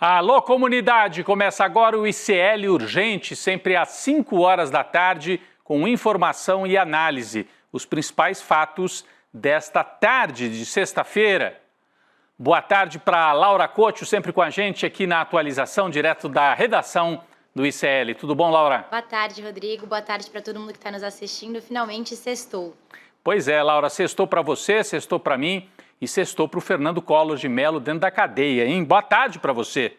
Alô, comunidade! Começa agora o ICL Urgente, sempre às 5 horas da tarde, com informação e análise. Os principais fatos desta tarde de sexta-feira. Boa tarde para Laura Couto, sempre com a gente aqui na atualização, direto da redação do ICL. Tudo bom, Laura? Boa tarde, Rodrigo. Boa tarde para todo mundo que está nos assistindo. Finalmente sextou. Pois é, Laura, sextou para você, sextou para mim e sextou para o Fernando Collor de Mello dentro da cadeia, hein? Boa tarde para você,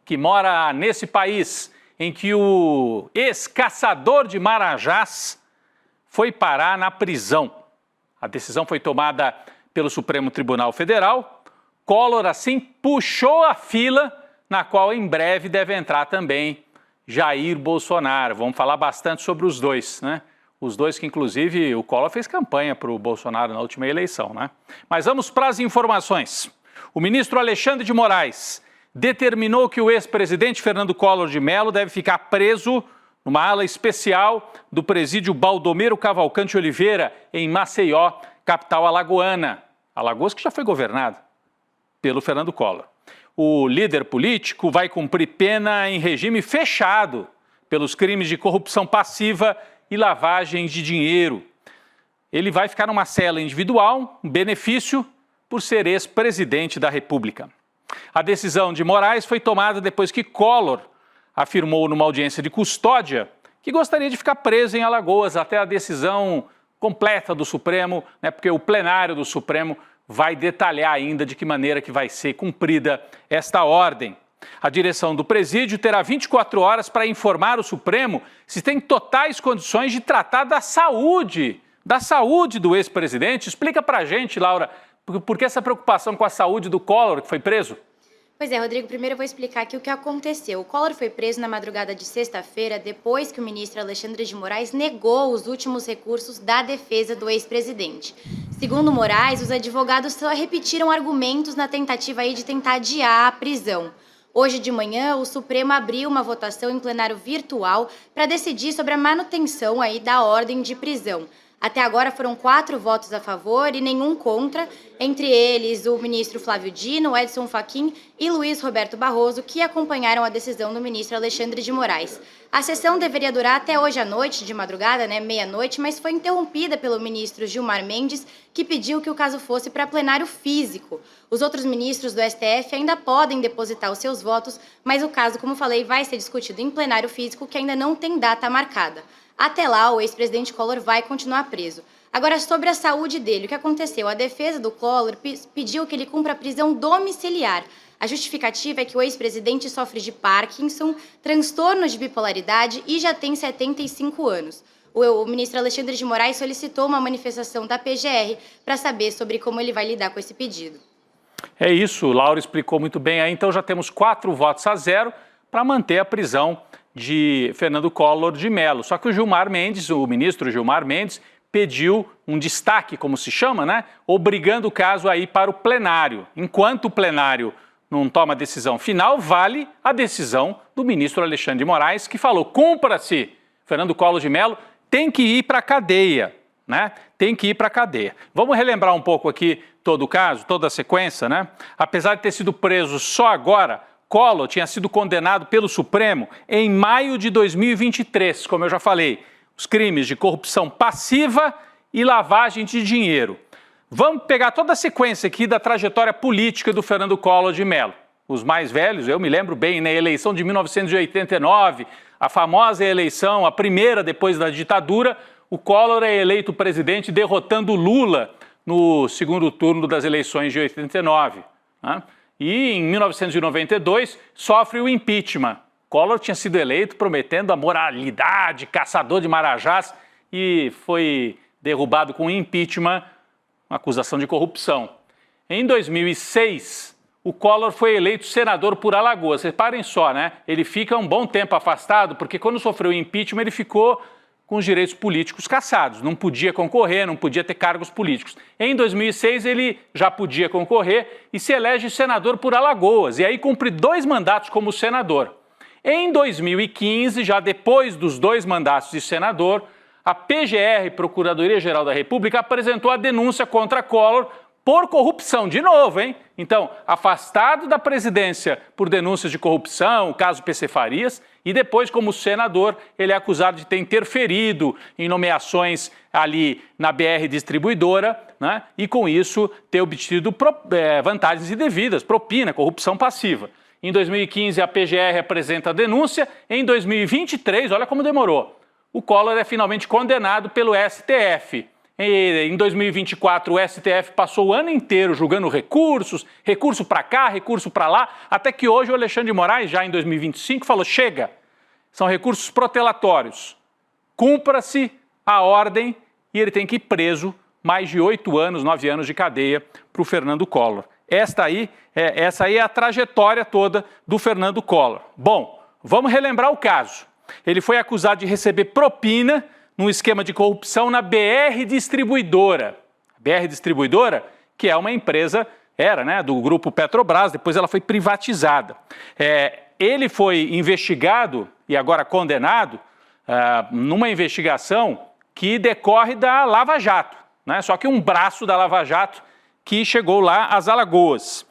que mora nesse país em que o ex-caçador de marajás foi parar na prisão. A decisão foi tomada pelo Supremo Tribunal Federal. Collor, assim, puxou a fila na qual em breve deve entrar também Jair Bolsonaro. Vamos falar bastante sobre os dois, né? Os dois que, inclusive, o Collor fez campanha para o Bolsonaro na última eleição, né? Mas vamos para as informações. O ministro Alexandre de Moraes determinou que o ex-presidente Fernando Collor de Mello deve ficar preso numa ala especial do presídio Baldomero Cavalcante Oliveira, em Maceió, capital alagoana. Alagoas que já foi governada pelo Fernando Collor. O líder político vai cumprir pena em regime fechado pelos crimes de corrupção passiva e lavagem de dinheiro. Ele vai ficar numa cela individual, um benefício por ser ex-presidente da República. A decisão de Moraes foi tomada depois que Collor afirmou numa audiência de custódia que gostaria de ficar preso em Alagoas até a decisão completa do Supremo, né, porque o plenário do Supremo vai detalhar ainda de que maneira que vai ser cumprida esta ordem. A direção do presídio terá 24 horas para informar o Supremo se tem totais condições de tratar da saúde do ex-presidente. Explica pra gente, Laura, por que essa preocupação com a saúde do Collor, que foi preso? Pois é, Rodrigo, primeiro eu vou explicar aqui o que aconteceu. O Collor foi preso na madrugada de sexta-feira, depois que o ministro Alexandre de Moraes negou os últimos recursos da defesa do ex-presidente. Segundo Moraes, os advogados só repetiram argumentos na tentativa aí de tentar adiar a prisão. Hoje de manhã, o Supremo abriu uma votação em plenário virtual para decidir sobre a manutenção aí da ordem de prisão. Até agora foram 4 votos a favor e nenhum contra, entre eles o ministro Flávio Dino, Edson Fachin e Luiz Roberto Barroso, que acompanharam a decisão do ministro Alexandre de Moraes. A sessão deveria durar até hoje à noite, de madrugada, meia-noite, mas foi interrompida pelo ministro Gilmar Mendes, que pediu que o caso fosse para plenário físico. Os outros ministros do STF ainda podem depositar os seus votos, mas o caso, como falei, vai ser discutido em plenário físico, que ainda não tem data marcada. Até lá, o ex-presidente Collor vai continuar preso. Agora, sobre a saúde dele, o que aconteceu? A defesa do Collor pediu que ele cumpra a prisão domiciliar. A justificativa é que o ex-presidente sofre de Parkinson, transtorno de bipolaridade e já tem 75 anos. O ministro Alexandre de Moraes solicitou uma manifestação da PGR para saber sobre como ele vai lidar com esse pedido. É isso, Laura explicou muito bem aí. Então já temos 4 votos a 0 para manter a prisão de Fernando Collor de Mello. Só que o ministro Gilmar Mendes, pediu um destaque, como se chama, né? Obrigando o caso a ir para o plenário. Enquanto o plenário não toma a decisão final, vale a decisão do ministro Alexandre de Moraes, que falou: cumpra-se, Fernando Collor de Mello tem que ir para a cadeia, né? Tem que ir para a cadeia. Vamos relembrar um pouco aqui todo o caso, toda a sequência, né? Apesar de ter sido preso só agora, Collor tinha sido condenado pelo Supremo em maio de 2023, como eu já falei, os crimes de corrupção passiva e lavagem de dinheiro. Vamos pegar toda a sequência aqui da trajetória política do Fernando Collor de Mello. Os mais velhos, eu me lembro bem, na eleição de 1989, a famosa eleição, a primeira depois da ditadura, o Collor é eleito presidente derrotando Lula no segundo turno das eleições de 89, né? E em 1992 sofre o impeachment. Collor tinha sido eleito prometendo a moralidade, caçador de marajás, e foi derrubado com impeachment, uma acusação de corrupção. Em 2006, o Collor foi eleito senador por Alagoas. Reparem só, né? Ele fica um bom tempo afastado, porque quando sofreu o impeachment ele ficou com os direitos políticos cassados, não podia concorrer, não podia ter cargos políticos. Em 2006 ele já podia concorrer e se elege senador por Alagoas, e aí cumpre 2 mandatos como senador. Em 2015, já depois dos 2 mandatos de senador, a PGR, Procuradoria-Geral da República, apresentou a denúncia contra Collor por corrupção, de novo, hein? Então, afastado da presidência por denúncias de corrupção, caso PC Farias, e depois, como senador, ele é acusado de ter interferido em nomeações ali na BR Distribuidora, né? E com isso ter obtido vantagens indevidas, propina, corrupção passiva. Em 2015, a PGR apresenta a denúncia. Em 2023, olha como demorou, o Collor é finalmente condenado pelo STF. Em 2024, o STF passou o ano inteiro julgando recursos, recurso para cá, recurso para lá, até que hoje o Alexandre de Moraes, já em 2025, falou: chega, são recursos protelatórios, cumpra-se a ordem, e ele tem que ir preso, mais de 8 anos, 9 anos de cadeia para o Fernando Collor. Essa aí é a trajetória toda do Fernando Collor. Bom, vamos relembrar o caso. Ele foi acusado de receber propina num esquema de corrupção na BR Distribuidora. BR Distribuidora, que é uma empresa, né, do grupo Petrobras, depois ela foi privatizada. Ele foi investigado e agora condenado numa investigação que decorre da Lava Jato, né? Só que um braço da Lava Jato que chegou lá às Alagoas.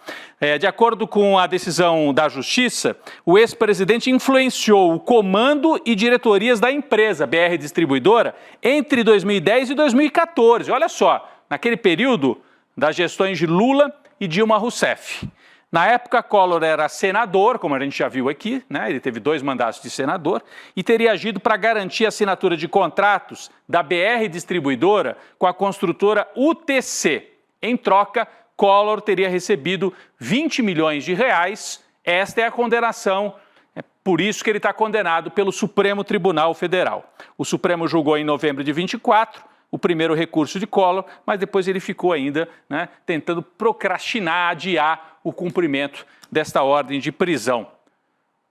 De acordo com a decisão da Justiça, o ex-presidente influenciou o comando e diretorias da empresa BR Distribuidora entre 2010 e 2014. Olha só, naquele período das gestões de Lula e Dilma Rousseff. Na época, Collor era senador, como a gente já viu aqui, né? Ele teve 2 mandatos de senador, e teria agido para garantir a assinatura de contratos da BR Distribuidora com a construtora UTC. Em troca, Collor teria recebido 20 milhões de reais. Esta é a condenação, é por isso que ele está condenado pelo Supremo Tribunal Federal. O Supremo julgou em novembro de 24 o primeiro recurso de Collor, mas depois ele ficou ainda, né, tentando procrastinar, adiar o cumprimento desta ordem de prisão.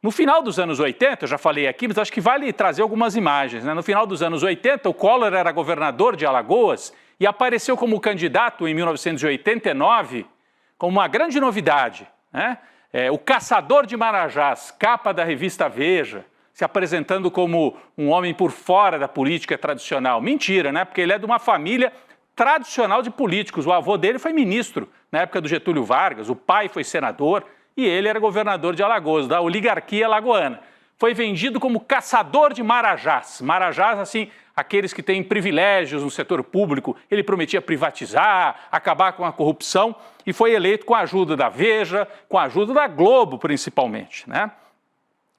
No final dos anos 80, eu já falei aqui, mas acho que vale trazer algumas imagens, né? No final dos anos 80, o Collor era governador de Alagoas e apareceu como candidato em 1989 como uma grande novidade, né? O caçador de Marajás, capa da revista Veja, se apresentando como um homem por fora da política tradicional. Mentira, né? Porque ele é de uma família tradicional de políticos. O avô dele foi ministro na época do Getúlio Vargas, o pai foi senador e ele era governador de Alagoas, da oligarquia alagoana. Foi vendido como caçador de Marajás. Marajás, assim, aqueles que têm privilégios no setor público. Ele prometia privatizar, acabar com a corrupção e foi eleito com a ajuda da Veja, com a ajuda da Globo, principalmente, né?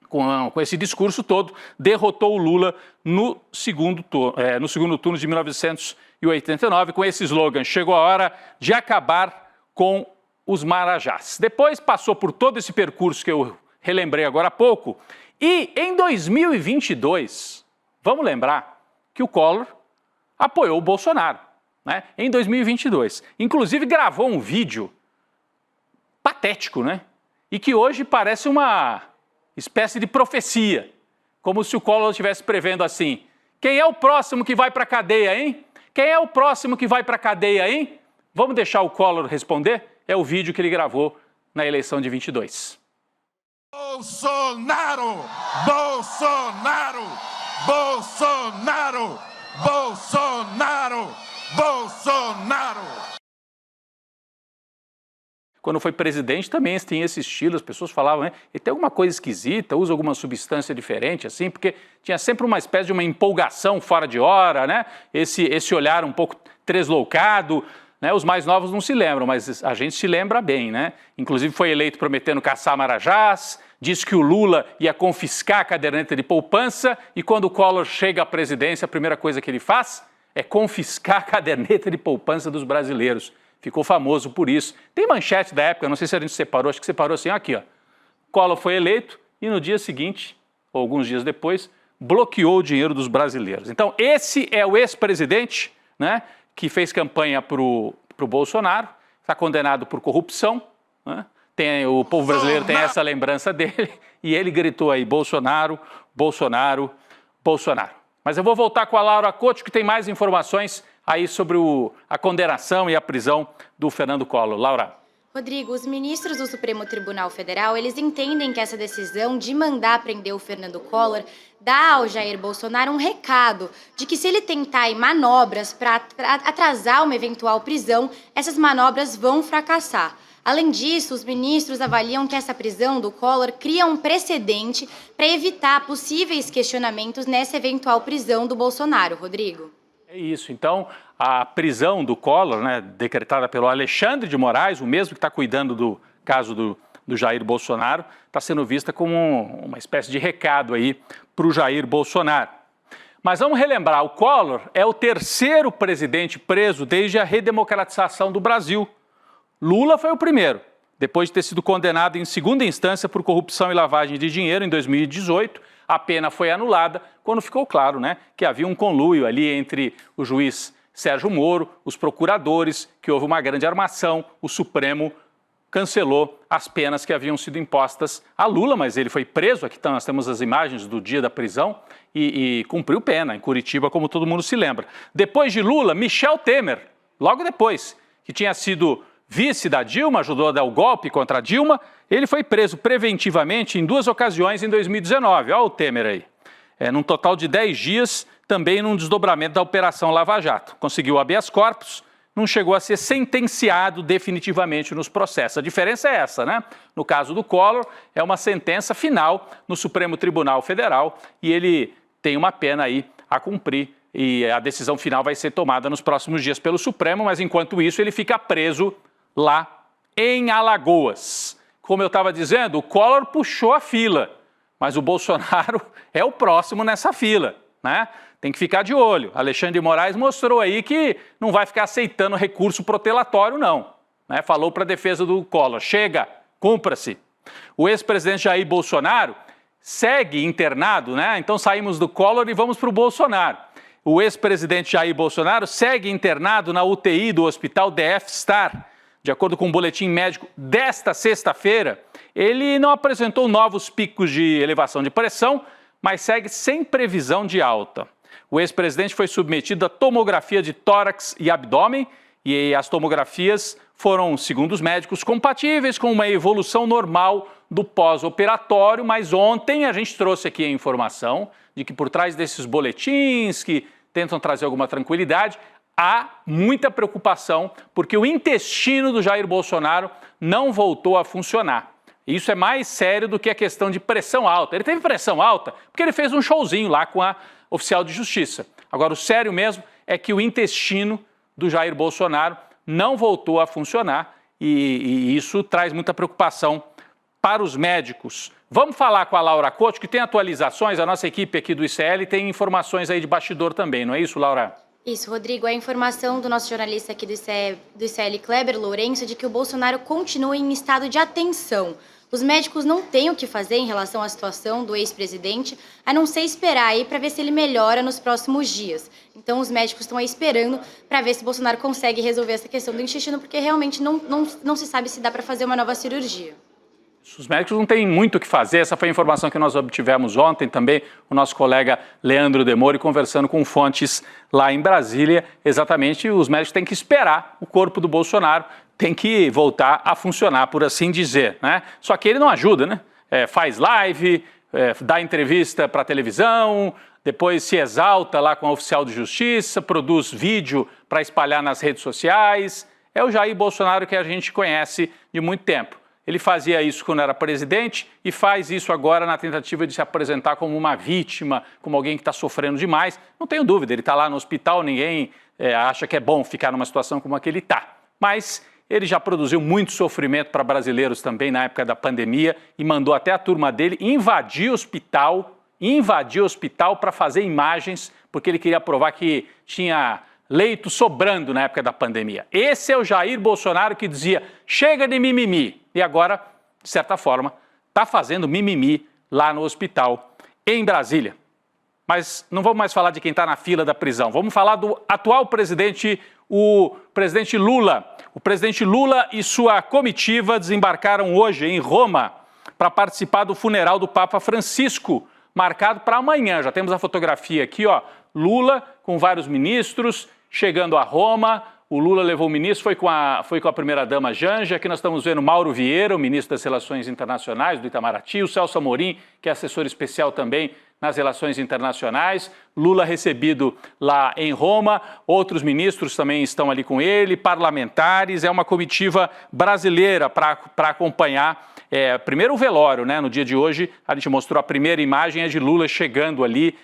Com esse discurso todo, derrotou o Lula no segundo turno de 1989, com esse slogan: chegou a hora de acabar com os Marajás. Depois passou por todo esse percurso que eu relembrei agora há pouco, e em 2022, vamos lembrar que o Collor apoiou o Bolsonaro, né? Em 2022. Inclusive gravou um vídeo patético, né? E que hoje parece uma espécie de profecia, como se o Collor estivesse prevendo assim: quem é o próximo que vai para a cadeia, hein? Quem é o próximo que vai para a cadeia, hein? Vamos deixar o Collor responder? É o vídeo que ele gravou na eleição de 22. Bolsonaro! Bolsonaro! Bolsonaro! Bolsonaro! Bolsonaro! Quando foi presidente também tinha esse estilo, as pessoas falavam, né? Ele tem alguma coisa esquisita, usa alguma substância diferente, assim, porque tinha sempre uma espécie de uma empolgação fora de hora, né? Esse olhar um pouco tresloucado, né? Os mais novos não se lembram, mas a gente se lembra bem, né? Inclusive foi eleito prometendo caçar Marajás, disse que o Lula ia confiscar a caderneta de poupança e quando o Collor chega à presidência, a primeira coisa que ele faz é confiscar a caderneta de poupança dos brasileiros. Ficou famoso por isso. Tem manchete da época, não sei se a gente separou, acho que separou assim, aqui, ó. Collor foi eleito e no dia seguinte, ou alguns dias depois, bloqueou o dinheiro dos brasileiros. Então, esse é o ex-presidente, né, que fez campanha para o Bolsonaro, está condenado por corrupção, né? O povo brasileiro tem essa lembrança dele, e ele gritou aí, Bolsonaro, Bolsonaro, Bolsonaro. Mas eu vou voltar com a Laura Couto, que tem mais informações aí sobre a condenação e a prisão do Fernando Collor. Laura. Rodrigo, os ministros do Supremo Tribunal Federal, eles entendem que essa decisão de mandar prender o Fernando Collor dá ao Jair Bolsonaro um recado de que se ele tentar manobras para atrasar uma eventual prisão, essas manobras vão fracassar. Além disso, os ministros avaliam que essa prisão do Collor cria um precedente para evitar possíveis questionamentos nessa eventual prisão do Bolsonaro, Rodrigo. É isso, então a prisão do Collor, né, decretada pelo Alexandre de Moraes, o mesmo que está cuidando do caso do Jair Bolsonaro, está sendo vista como uma espécie de recado aí para o Jair Bolsonaro. Mas vamos relembrar, o Collor é o terceiro presidente preso desde a redemocratização do Brasil. Lula foi o primeiro, depois de ter sido condenado em segunda instância por corrupção e lavagem de dinheiro em 2018, a pena foi anulada quando ficou claro, né, que havia um conluio ali entre o juiz Sérgio Moro, os procuradores, que houve uma grande armação, o Supremo cancelou as penas que haviam sido impostas a Lula, mas ele foi preso, aqui nós temos as imagens do dia da prisão, e cumpriu pena em Curitiba, como todo mundo se lembra. Depois de Lula, Michel Temer, logo depois, que tinha sido vice da Dilma, ajudou a dar o golpe contra a Dilma, ele foi preso preventivamente em 2 ocasiões em 2019. Olha o Temer aí. Num total de 10 dias, também num desdobramento da Operação Lava Jato. Conseguiu habeas corpus, não chegou a ser sentenciado definitivamente nos processos. A diferença é essa, né? No caso do Collor, é uma sentença final no Supremo Tribunal Federal e ele tem uma pena aí a cumprir e a decisão final vai ser tomada nos próximos dias pelo Supremo, mas enquanto isso ele fica preso lá em Alagoas. Como eu estava dizendo, o Collor puxou a fila, mas o Bolsonaro é o próximo nessa fila, né? Tem que ficar de olho. Alexandre de Moraes mostrou aí que não vai ficar aceitando recurso protelatório, não, né? Falou para a defesa do Collor, chega, cumpra-se. O ex-presidente Jair Bolsonaro segue internado, né? Então saímos do Collor e vamos para o Bolsonaro. O ex-presidente Jair Bolsonaro segue internado na UTI do Hospital DF Star. De acordo com o boletim médico desta sexta-feira, ele não apresentou novos picos de elevação de pressão, mas segue sem previsão de alta. O ex-presidente foi submetido a tomografia de tórax e abdômen e as tomografias foram, segundo os médicos, compatíveis com uma evolução normal do pós-operatório, mas ontem a gente trouxe aqui a informação de que por trás desses boletins que tentam trazer alguma tranquilidade, há muita preocupação porque o intestino do Jair Bolsonaro não voltou a funcionar. Isso é mais sério do que a questão de pressão alta. Ele teve pressão alta porque ele fez um showzinho lá com a oficial de justiça. Agora, o sério mesmo é que o intestino do Jair Bolsonaro não voltou a funcionar e isso traz muita preocupação para os médicos. Vamos falar com a Laura Couto, que tem atualizações, a nossa equipe aqui do ICL tem informações aí de bastidor também, não é isso, Laura? Isso, Rodrigo, a informação do nosso jornalista aqui do ICL, Kleber Lourenço, de que o Bolsonaro continua em estado de atenção. Os médicos não têm o que fazer em relação à situação do ex-presidente, a não ser esperar aí para ver se ele melhora nos próximos dias. Então, os médicos estão aí esperando para ver se Bolsonaro consegue resolver essa questão do intestino, porque realmente não se sabe se dá para fazer uma nova cirurgia. Os médicos não têm muito o que fazer, essa foi a informação que nós obtivemos ontem também, o nosso colega Leandro Demore conversando com fontes lá em Brasília, exatamente os médicos têm que esperar o corpo do Bolsonaro, tem que voltar a funcionar, por assim dizer, né? Só que ele não ajuda, né? Faz live, dá entrevista para a televisão, depois se exalta lá com a oficial de justiça, produz vídeo para espalhar nas redes sociais, é o Jair Bolsonaro que a gente conhece de muito tempo. Ele fazia isso quando era presidente e faz isso agora na tentativa de se apresentar como uma vítima, como alguém que está sofrendo demais. Não tenho dúvida, ele está lá no hospital, ninguém acha que é bom ficar numa situação como a que ele está. Mas ele já produziu muito sofrimento para brasileiros também na época da pandemia e mandou até a turma dele invadir o hospital para fazer imagens, porque ele queria provar que tinha leito sobrando na época da pandemia. Esse é o Jair Bolsonaro que dizia, chega de mimimi. E agora, de certa forma, está fazendo mimimi lá no hospital em Brasília. Mas não vamos mais falar de quem está na fila da prisão. Vamos falar do atual presidente, o presidente Lula. O presidente Lula e sua comitiva desembarcaram hoje em Roma para participar do funeral do Papa Francisco, marcado para amanhã. Já temos a fotografia aqui, ó. Lula com vários ministros chegando a Roma, O Lula levou o ministro, foi com a primeira-dama Janja. Aqui nós estamos vendo Mauro Vieira, o ministro das Relações Internacionais do Itamaraty, o Celso Amorim, que é assessor especial também nas relações internacionais. Lula recebido lá em Roma, outros ministros também estão ali com ele, parlamentares. É uma comitiva brasileira para acompanhar primeiro o velório, né? No dia de hoje a gente mostrou a primeira imagem, é de Lula chegando ali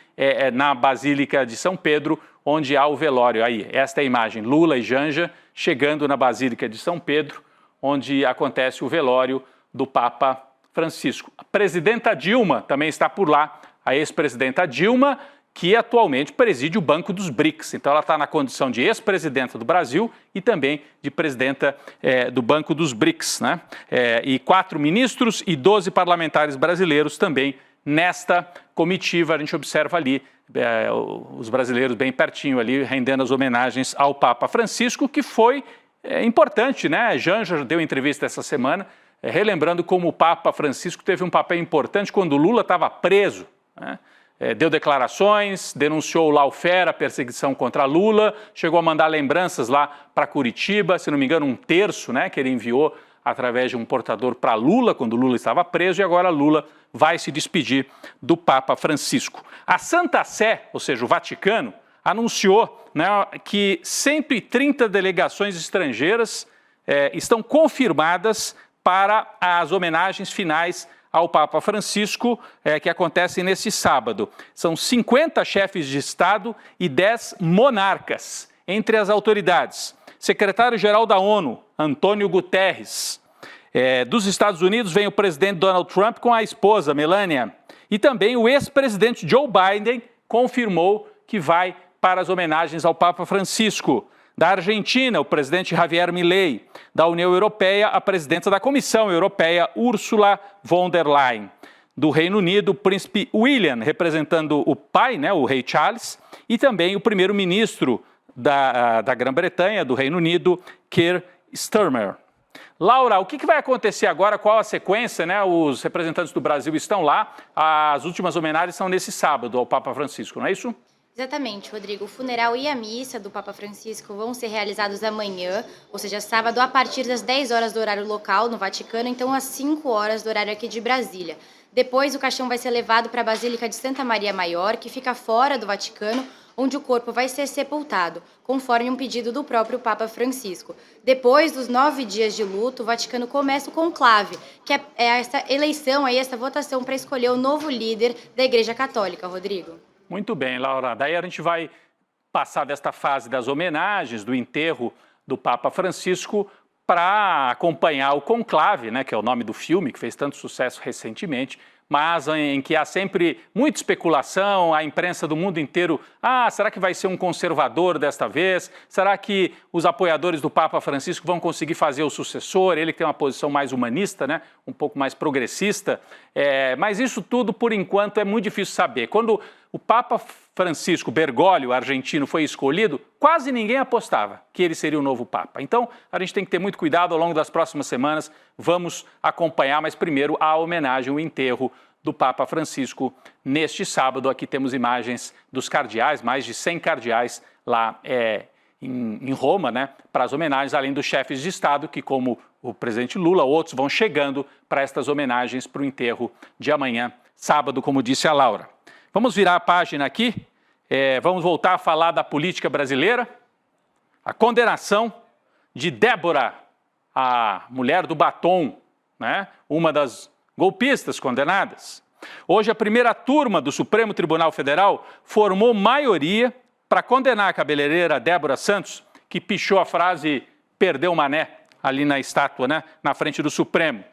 na Basílica de São Pedro, onde há o velório. Aí, esta é a imagem, Lula e Janja chegando na Basílica de São Pedro, onde acontece o velório do Papa Francisco. A presidenta Dilma também está por lá, a ex-presidenta Dilma, que atualmente preside o Banco dos BRICS. Então ela está na condição de ex-presidenta do Brasil e também de presidenta do Banco dos BRICS, né? E 4 ministros e 12 parlamentares brasileiros também nesta comitiva. A gente observa ali os brasileiros bem pertinho ali, rendendo as homenagens ao Papa Francisco, que foi importante, né? Janja deu entrevista essa semana, relembrando como o Papa Francisco teve um papel importante quando o Lula estava preso, né? Deu declarações, denunciou o lawfare, a perseguição contra Lula, chegou a mandar lembranças lá para Curitiba, se não me engano 1/3, né, que ele enviou através de um portador para Lula, quando Lula estava preso, e agora Lula vai se despedir do Papa Francisco. A Santa Sé, ou seja, o Vaticano, anunciou, né, que 130 delegações estrangeiras estão confirmadas para as homenagens finais ao Papa Francisco, que acontecem nesse sábado. São 50 chefes de Estado e 10 monarcas. Entre as autoridades, secretário-geral da ONU, Antônio Guterres. Dos Estados Unidos vem o presidente Donald Trump com a esposa, Melania. E também o ex-presidente Joe Biden confirmou que vai para as homenagens ao Papa Francisco. Da Argentina, o presidente Javier Milei. Da União Europeia, a presidenta da Comissão Europeia, Ursula von der Leyen. Do Reino Unido, o príncipe William, representando o pai, né, o rei Charles, e também o primeiro-ministro da Grã-Bretanha, do Reino Unido, Keir Starmer. Laura, o que vai acontecer agora? Qual a sequência, né? Os representantes do Brasil estão lá. As últimas homenagens são nesse sábado ao Papa Francisco, não é isso? Exatamente, Rodrigo. O funeral e a missa do Papa Francisco vão ser realizados amanhã, ou seja, sábado, a partir das 10 horas do horário local no Vaticano, então às 5 horas do horário aqui de Brasília. Depois, o caixão vai ser levado para a Basílica de Santa Maria Maior, que fica fora do Vaticano, onde o corpo vai ser sepultado, conforme um pedido do próprio Papa Francisco. Depois dos 9 dias de luto, o Vaticano começa o conclave, que é essa eleição, essa votação para escolher o novo líder da Igreja Católica, Rodrigo. Muito bem, Laura. Daí a gente vai passar desta fase das homenagens, do enterro do Papa Francisco, para acompanhar o conclave, né, que é o nome do filme, que fez tanto sucesso recentemente, mas em que há sempre muita especulação, a imprensa do mundo inteiro, será que vai ser um conservador desta vez? Será que os apoiadores do Papa Francisco vão conseguir fazer o sucessor? Ele que tem uma posição mais humanista, né? Um pouco mais progressista, mas isso tudo, por enquanto, é muito difícil saber. Quando o Papa Francisco Bergoglio, argentino, foi escolhido, quase ninguém apostava que ele seria o novo Papa. Então, a gente tem que ter muito cuidado ao longo das próximas semanas, vamos acompanhar, mas primeiro a homenagem, o enterro do Papa Francisco neste sábado. Aqui temos imagens dos cardeais, mais de 100 cardeais lá em Roma, né, para as homenagens, além dos chefes de Estado, que como o presidente Lula, outros vão chegando para estas homenagens para o enterro de amanhã, sábado, como disse a Laura. Vamos virar a página aqui, vamos voltar a falar da política brasileira. A condenação de Débora, a mulher do batom, né? Uma das golpistas condenadas. Hoje a primeira turma do Supremo Tribunal Federal formou maioria para condenar a cabeleireira Débora Santos, que pichou a frase "perdeu mané" ali na estátua, né? Na frente do Supremo.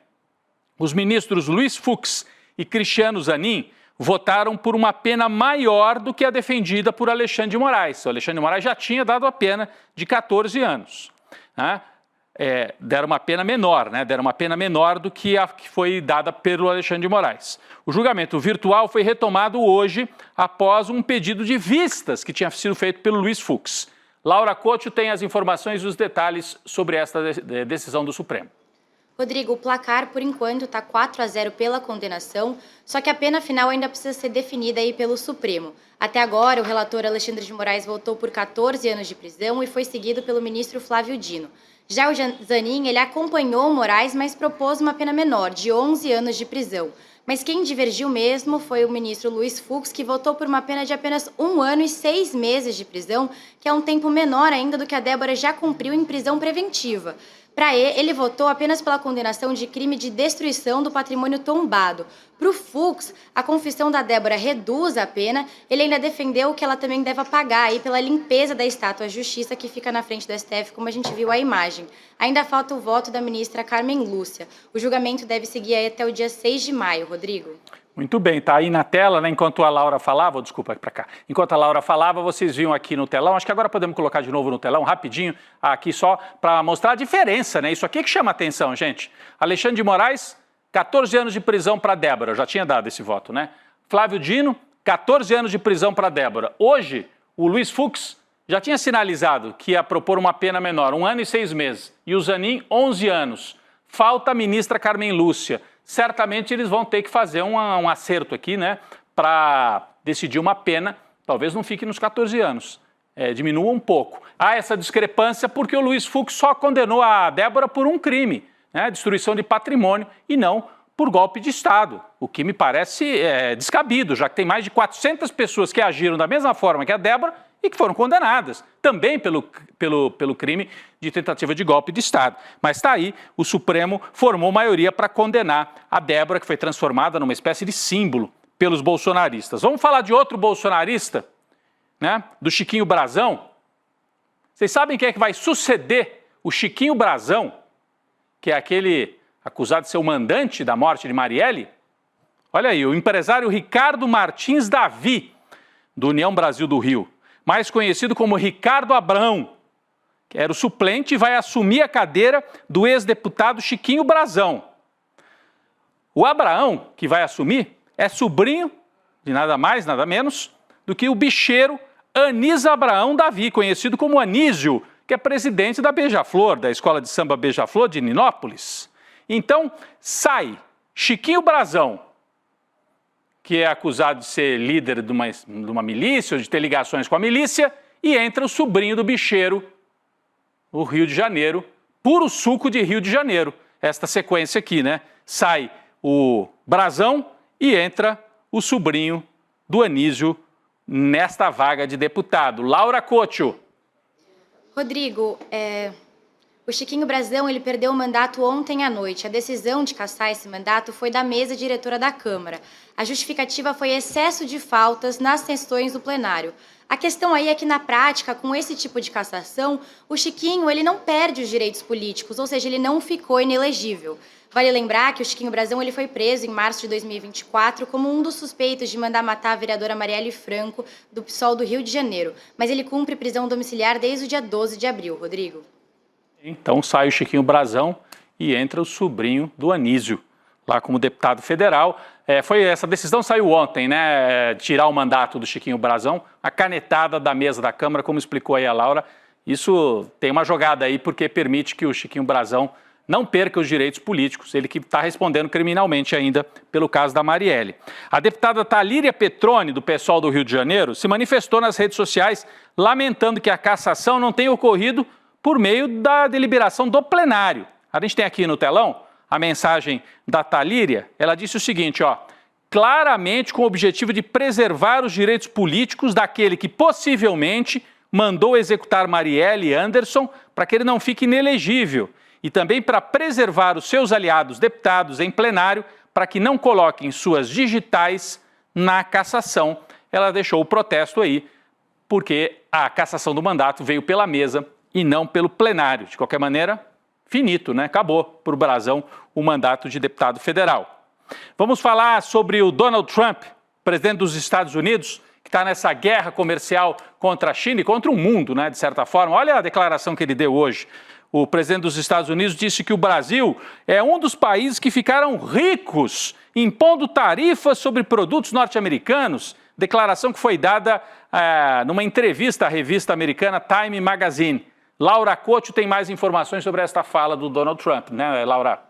Os ministros Luiz Fux e Cristiano Zanin votaram por uma pena maior do que a defendida por Alexandre de Moraes. O Alexandre de Moraes já tinha dado a pena de 14 anos. Né? Deram uma pena menor, né? Deram uma pena menor do que a que foi dada pelo Alexandre de Moraes. O julgamento virtual foi retomado hoje após um pedido de vistas que tinha sido feito pelo Luiz Fux. Laura Couto tem as informações e os detalhes sobre esta decisão do Supremo. Rodrigo, o placar, por enquanto, está 4-0 pela condenação, só que a pena final ainda precisa ser definida aí pelo Supremo. Até agora, o relator Alexandre de Moraes votou por 14 anos de prisão e foi seguido pelo ministro Flávio Dino. Já o Zanin, ele acompanhou o Moraes, mas propôs uma pena menor, de 11 anos de prisão. Mas quem divergiu mesmo foi o ministro Luiz Fux, que votou por uma pena de apenas 1 ano e 6 meses de prisão, que é um tempo menor ainda do que a Débora já cumpriu em prisão preventiva. Para ele votou apenas pela condenação de crime de destruição do patrimônio tombado. Para o Fux, a confissão da Débora reduz a pena. Ele ainda defendeu que ela também deve pagar aí pela limpeza da estátua Justiça que fica na frente do STF, como a gente viu a imagem. Ainda falta o voto da ministra Carmen Lúcia. O julgamento deve seguir aí até o dia 6 de maio, Rodrigo. Muito bem, tá aí na tela, né? Enquanto a Laura falava, desculpa, para cá. Enquanto a Laura falava, vocês viam aqui no telão, acho que agora podemos colocar de novo no telão, rapidinho, aqui só para mostrar a diferença, né? Isso aqui que chama atenção, gente. Alexandre de Moraes, 14 anos de prisão para Débora, eu já tinha dado esse voto, né? Flávio Dino, 14 anos de prisão para Débora. Hoje, o Luiz Fux já tinha sinalizado que ia propor uma pena menor, 1 ano e 6 meses. E o Zanin, 11 anos. Falta a ministra Carmen Lúcia. Certamente eles vão ter que fazer um acerto aqui, né, para decidir uma pena, talvez não fique nos 14 anos, diminua um pouco. Há essa discrepância porque o Luiz Fux só condenou a Débora por um crime, né, destruição de patrimônio, e não por golpe de Estado, o que me parece descabido, já que tem mais de 400 pessoas que agiram da mesma forma que a Débora e que foram condenadas, também pelo crime de tentativa de golpe de Estado. Mas está aí, o Supremo formou maioria para condenar a Débora, que foi transformada numa espécie de símbolo pelos bolsonaristas. Vamos falar de outro bolsonarista, né? Do Chiquinho Brazão. Vocês sabem quem é que vai suceder o Chiquinho Brazão, que é aquele acusado de ser o mandante da morte de Marielle? Olha aí, o empresário Ricardo Martins Davi, do União Brasil do Rio, mais conhecido como Ricardo Abrão, que era o suplente e vai assumir a cadeira do ex-deputado Chiquinho Brazão. O Abraão, que vai assumir, é sobrinho de nada mais, nada menos, do que o bicheiro Anísio Abraão Davi, conhecido como Anísio, que é presidente da Beija-Flor, da Escola de Samba Beija-Flor de Ninópolis. Então, sai Chiquinho Brazão, que é acusado de ser líder de uma milícia, ou de ter ligações com a milícia, e entra o sobrinho do bicheiro, o Rio de Janeiro, puro suco de Rio de Janeiro. Esta sequência aqui, né? Sai o Brazão e entra o sobrinho do Anísio nesta vaga de deputado. Laura Couto. Rodrigo, o Chiquinho Brazão, ele perdeu o mandato ontem à noite. A decisão de cassar esse mandato foi da mesa diretora da Câmara. A justificativa foi excesso de faltas nas sessões do plenário. A questão aí é que, na prática, com esse tipo de cassação, o Chiquinho ele não perde os direitos políticos, ou seja, ele não ficou inelegível. Vale lembrar que o Chiquinho Brazão ele foi preso em março de 2024 como um dos suspeitos de mandar matar a vereadora Marielle Franco, do PSOL do Rio de Janeiro. Mas ele cumpre prisão domiciliar desde o dia 12 de abril, Rodrigo. Então sai o Chiquinho Brazão e entra o sobrinho do Anísio, lá como deputado federal. Essa decisão saiu ontem, né? Tirar o mandato do Chiquinho Brazão, a canetada da mesa da Câmara, como explicou aí a Laura. Isso tem uma jogada aí porque permite que o Chiquinho Brazão não perca os direitos políticos, ele que está respondendo criminalmente ainda pelo caso da Marielle. A deputada Talíria Petroni, do PSOL do Rio de Janeiro, se manifestou nas redes sociais lamentando que a cassação não tenha ocorrido por meio da deliberação do plenário. A gente tem aqui no telão a mensagem da Talíria. Ela disse o seguinte, ó: claramente com o objetivo de preservar os direitos políticos daquele que possivelmente mandou executar Marielle Anderson para que ele não fique inelegível e também para preservar os seus aliados deputados em plenário para que não coloquem suas digitais na cassação. Ela deixou o protesto aí porque a cassação do mandato veio pela mesa e não pelo plenário. De qualquer maneira, finito, né? Acabou para o Brazão o mandato de deputado federal. Vamos falar sobre o Donald Trump, presidente dos Estados Unidos, que está nessa guerra comercial contra a China e contra o mundo, né? De certa forma. Olha a declaração que ele deu hoje. O presidente dos Estados Unidos disse que o Brasil é um dos países que ficaram ricos impondo tarifas sobre produtos norte-americanos. Declaração que foi dada numa entrevista à revista americana Time Magazine. Laura Couto tem mais informações sobre esta fala do Donald Trump, né, Laura?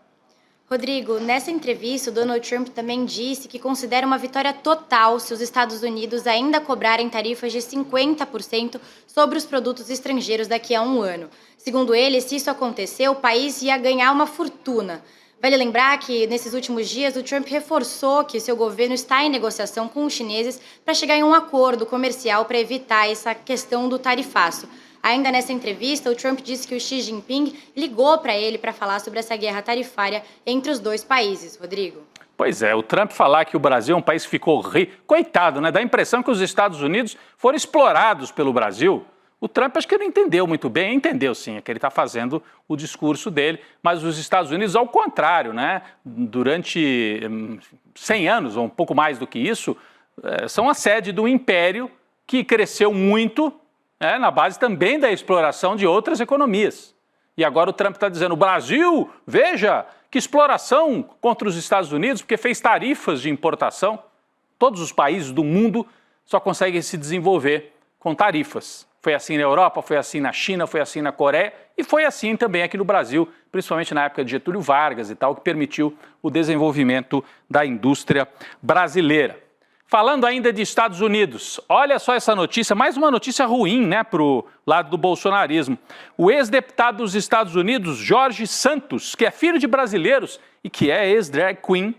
Rodrigo, nessa entrevista, o Donald Trump também disse que considera uma vitória total se os Estados Unidos ainda cobrarem tarifas de 50% sobre os produtos estrangeiros daqui a um ano. Segundo ele, se isso acontecer, o país ia ganhar uma fortuna. Vale lembrar que, nesses últimos dias, o Trump reforçou que seu governo está em negociação com os chineses para chegar em um acordo comercial para evitar essa questão do tarifaço. Ainda nessa entrevista, o Trump disse que o Xi Jinping ligou para ele para falar sobre essa guerra tarifária entre os dois países. Rodrigo. Pois é, o Trump falar que o Brasil é um país que ficou rico, coitado, né? Dá a impressão que os Estados Unidos foram explorados pelo Brasil. O Trump acho que não entendeu muito bem, entendeu sim, é que ele está fazendo o discurso dele, mas os Estados Unidos, ao contrário, né? Durante 100 anos, ou um pouco mais do que isso, são a sede do império que cresceu muito, na base também da exploração de outras economias. E agora o Trump está dizendo, o Brasil, veja, que exploração contra os Estados Unidos, porque fez tarifas de importação. Todos os países do mundo só conseguem se desenvolver com tarifas. Foi assim na Europa, foi assim na China, foi assim na Coreia e foi assim também aqui no Brasil, principalmente na época de Getúlio Vargas e tal, que permitiu o desenvolvimento da indústria brasileira. Falando ainda de Estados Unidos, olha só essa notícia, mais uma notícia ruim, né, para o lado do bolsonarismo. O ex-deputado dos Estados Unidos, Jorge Santos, que é filho de brasileiros e que é ex-drag queen,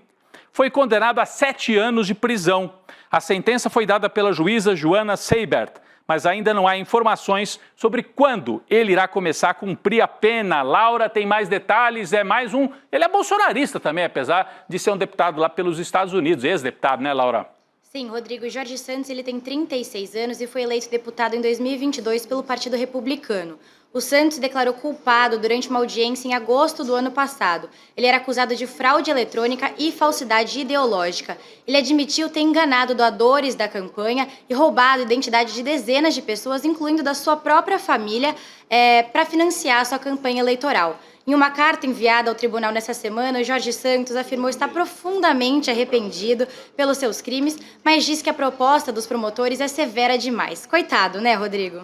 foi condenado a 7 anos de prisão. A sentença foi dada pela juíza Joana Seibert, mas ainda não há informações sobre quando ele irá começar a cumprir a pena. Laura tem mais detalhes, ele é bolsonarista também, apesar de ser um deputado lá pelos Estados Unidos, ex-deputado, né, Laura? Sim, Rodrigo, Jorge Santos ele tem 36 anos e foi eleito deputado em 2022 pelo Partido Republicano. O Santos se declarou culpado durante uma audiência em agosto do ano passado. Ele era acusado de fraude eletrônica e falsidade ideológica. Ele admitiu ter enganado doadores da campanha e roubado a identidade de dezenas de pessoas, incluindo da sua própria família, para financiar a sua campanha eleitoral. Em uma carta enviada ao tribunal nessa semana, o Jorge Santos afirmou estar profundamente arrependido pelos seus crimes, mas disse que a proposta dos promotores é severa demais. Coitado, né, Rodrigo?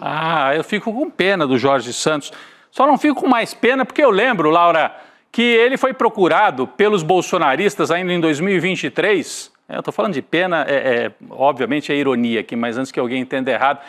Eu fico com pena do Jorge Santos. Só não fico com mais pena porque eu lembro, Laura, que ele foi procurado pelos bolsonaristas ainda em 2023. Eu estou falando de pena, obviamente é ironia aqui, mas antes que alguém entenda errado.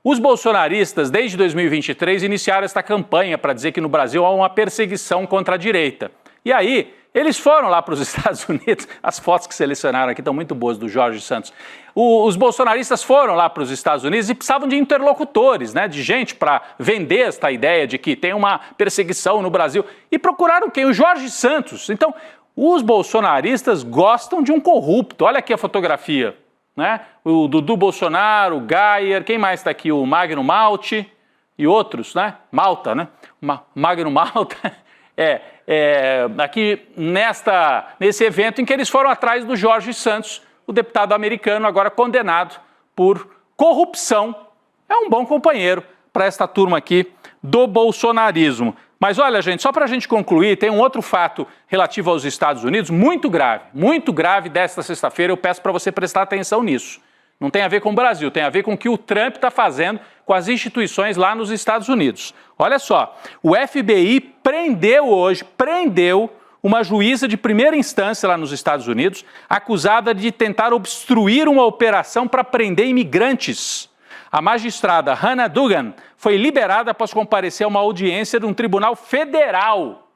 Os bolsonaristas, desde 2023, iniciaram esta campanha para dizer que no Brasil há uma perseguição contra a direita. E aí, eles foram lá para os Estados Unidos, as fotos que selecionaram aqui estão muito boas do Jorge Santos. Os bolsonaristas foram lá para os Estados Unidos e precisavam de interlocutores, né, de gente para vender esta ideia de que tem uma perseguição no Brasil. E procuraram quem? O Jorge Santos. Então, os bolsonaristas gostam de um corrupto. Olha aqui a fotografia. Né? O Dudu Bolsonaro, o Geyer, quem mais está aqui? O Magno Malte e outros, né? Malta, né? Magno Malta. Aqui nesse evento em que eles foram atrás do Jorge Santos, o deputado americano agora condenado por corrupção. É um bom companheiro para esta turma aqui do bolsonarismo. Mas olha, gente, só para a gente concluir, tem um outro fato relativo aos Estados Unidos muito grave desta sexta-feira. Eu peço para você prestar atenção nisso. Não tem a ver com o Brasil, tem a ver com o que o Trump está fazendo com as instituições lá nos Estados Unidos. Olha só, o FBI prendeu uma juíza de primeira instância lá nos Estados Unidos, acusada de tentar obstruir uma operação para prender imigrantes. A magistrada Hannah Duggan foi liberada após comparecer a uma audiência de um tribunal federal.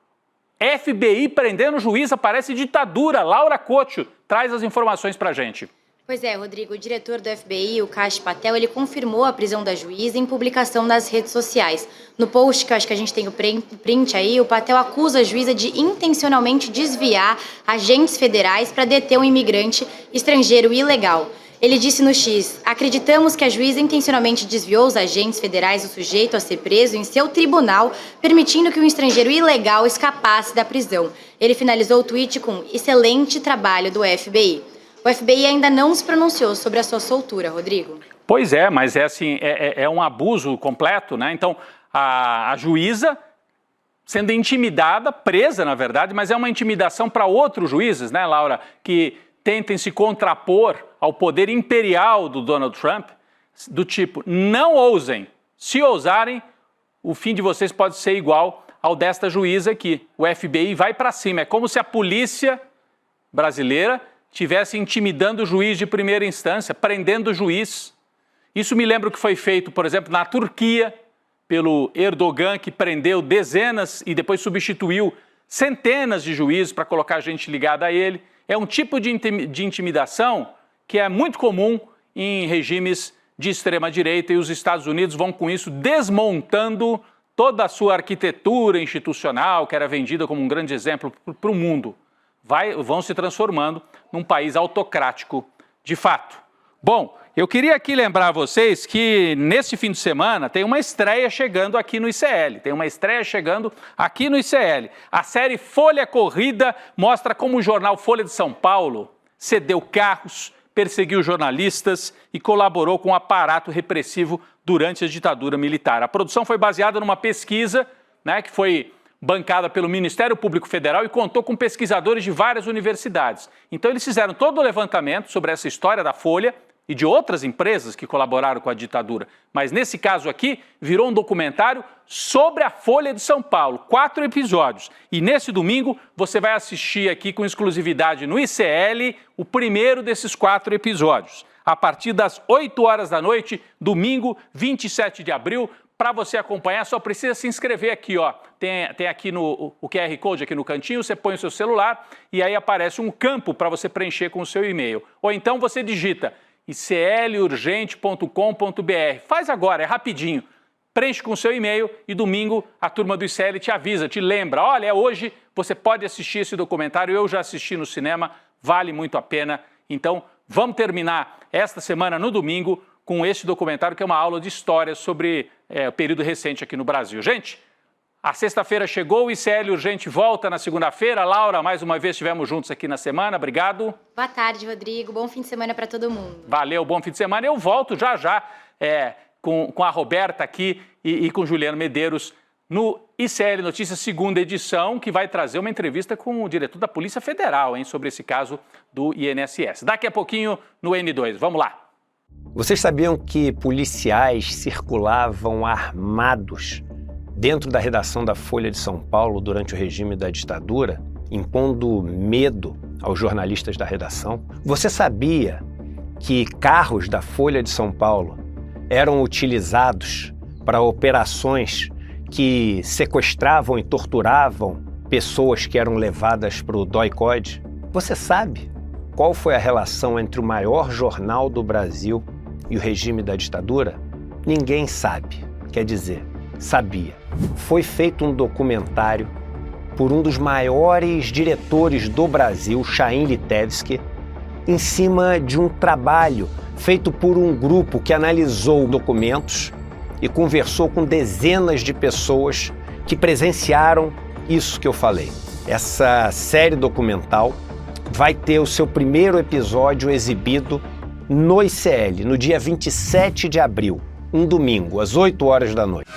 FBI prendendo juíza, parece ditadura. Laura Couto traz as informações para a gente. Pois é, Rodrigo, o diretor do FBI, o Kash Patel, ele confirmou a prisão da juíza em publicação nas redes sociais. No post, que eu acho que a gente tem o print aí, o Patel acusa a juíza de intencionalmente desviar agentes federais para deter um imigrante estrangeiro ilegal. Ele disse no X, acreditamos que a juíza intencionalmente desviou os agentes federais do sujeito a ser preso em seu tribunal, permitindo que um estrangeiro ilegal escapasse da prisão. Ele finalizou o tweet com excelente trabalho do FBI. O FBI ainda não se pronunciou sobre a sua soltura, Rodrigo. Pois é, mas é um abuso completo, né? Então, a juíza sendo intimidada, presa na verdade, mas é uma intimidação para outros juízes, né, Laura, que tentem se contrapor ao poder imperial do Donald Trump, do tipo, não ousem, se ousarem, o fim de vocês pode ser igual ao desta juíza aqui. O FBI vai para cima. É como se a polícia brasileira estivesse intimidando o juiz de primeira instância, prendendo o juiz. Isso me lembra o que foi feito, por exemplo, na Turquia, pelo Erdogan, que prendeu dezenas e depois substituiu centenas de juízes para colocar gente ligada a ele. É um tipo de intimidação que é muito comum em regimes de extrema-direita, e os Estados Unidos vão com isso desmontando toda a sua arquitetura institucional, que era vendida como um grande exemplo para o mundo. Vão se transformando num país autocrático de fato. Bom, eu queria aqui lembrar a vocês que nesse fim de semana tem uma estreia chegando aqui no ICL. A série Folha Corrida mostra como o jornal Folha de São Paulo cedeu carros, perseguiu jornalistas e colaborou com o aparato repressivo durante a ditadura militar. A produção foi baseada numa pesquisa, que foi bancada pelo Ministério Público Federal e contou com pesquisadores de várias universidades. Então eles fizeram todo o levantamento sobre essa história da Folha e de outras empresas que colaboraram com a ditadura. Mas nesse caso aqui, virou um documentário sobre a Folha de São Paulo, 4 episódios. E nesse domingo, você vai assistir aqui com exclusividade no ICL o primeiro desses 4 episódios. A partir das 8 horas da noite, domingo, 27 de abril, para você acompanhar, só precisa se inscrever aqui, ó. Tem aqui o QR Code aqui no cantinho, você põe o seu celular e aí aparece um campo para você preencher com o seu e-mail. Ou então você digita iclurgente.com.br. Faz agora, é rapidinho. Preenche com o seu e-mail e domingo a turma do ICL te avisa, te lembra. Olha, hoje você pode assistir esse documentário, eu já assisti no cinema, vale muito a pena. Então, vamos terminar esta semana no domingo com esse documentário que é uma aula de história sobre o período recente aqui no Brasil. Gente, a sexta-feira chegou, o ICL Urgente volta na segunda-feira. Laura, mais uma vez estivemos juntos aqui na semana, obrigado. Boa tarde, Rodrigo, bom fim de semana para todo mundo. Valeu, bom fim de semana. Eu volto já com a Roberta aqui e com o Juliano Medeiros no ICL Notícias, segunda edição, que vai trazer uma entrevista com o diretor da Polícia Federal, sobre esse caso do INSS. Daqui a pouquinho no N2, vamos lá. Vocês sabiam que policiais circulavam armados dentro da redação da Folha de São Paulo durante o regime da ditadura, impondo medo aos jornalistas da redação? Você sabia que carros da Folha de São Paulo eram utilizados para operações que sequestravam e torturavam pessoas que eram levadas para o DOI-CODE? Você sabe qual foi a relação entre o maior jornal do Brasil e o regime da ditadura? Ninguém sabe, quer dizer, sabia. Foi feito um documentário por um dos maiores diretores do Brasil, Chaim Litevski, em cima de um trabalho feito por um grupo que analisou documentos e conversou com dezenas de pessoas que presenciaram isso que eu falei. Essa série documental vai ter o seu primeiro episódio exibido no ICL, no dia 27 de abril, um domingo, às 8 horas da noite.